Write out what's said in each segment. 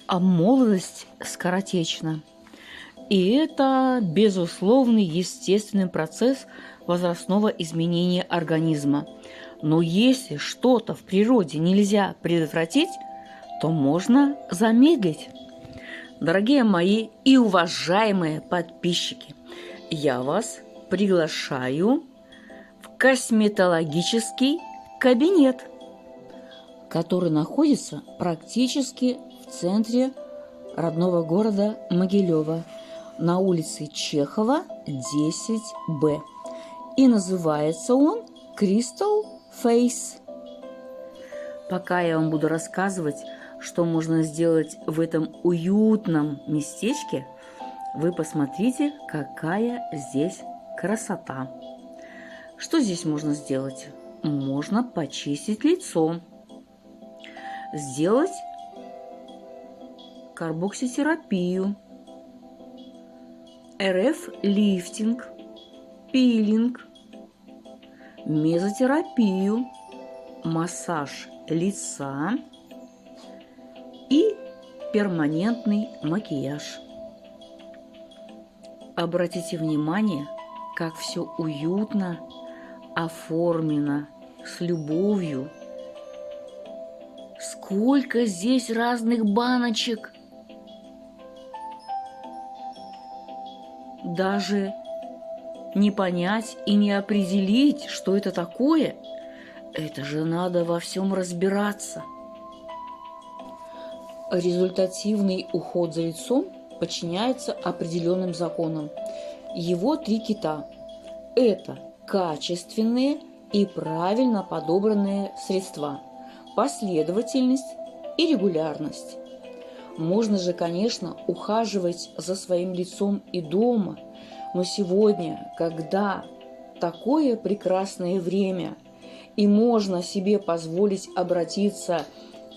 а молодость скоротечна. И это безусловный естественный процесс возрастного изменения организма. Но если что-то в природе нельзя предотвратить, то можно замедлить. Дорогие мои и уважаемые подписчики, я вас приглашаю в косметологический кабинет, который находится практически в центре родного города Могилева на улице Чехова, 10Б. И называется он Crystal Face. Пока я вам буду рассказывать, что можно сделать в этом уютном местечке, вы посмотрите, какая здесь красота. Что здесь можно сделать? Можно почистить лицо, сделать карбокситерапию, РФ-лифтинг, пилинг, мезотерапию, массаж лица и перманентный макияж. Обратите внимание, как все уютно оформлено, с любовью. Сколько здесь разных баночек! Даже не понять и не определить, что это такое, это же надо во всем разбираться. Результативный уход за лицом подчиняется определенным законам. Его три кита – это качественные и правильно подобранные средства, последовательность и регулярность. Можно же, конечно, ухаживать за своим лицом и дома, но сегодня, когда такое прекрасное время, и можно себе позволить обратиться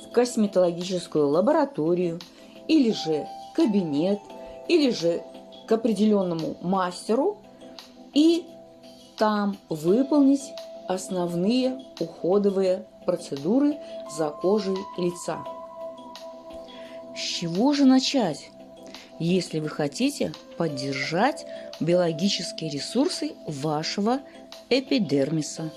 в косметологическую лабораторию, или же кабинет, или же к определенному мастеру, и там выполнить основные уходовые процедуры за кожей лица. С чего же начать, если вы хотите поддержать биологические ресурсы вашего эпидермиса?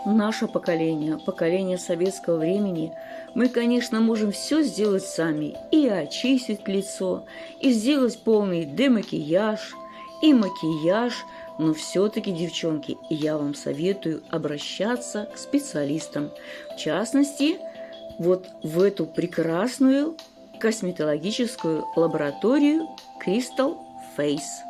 Наше поколение, поколение советского времени, мы, конечно, можем все сделать сами. И очистить лицо, и сделать полный демакияж, и макияж. Но все-таки, девчонки, я вам советую обращаться к специалистам. В частности, вот в эту прекрасную косметологическую лабораторию Crystal Face.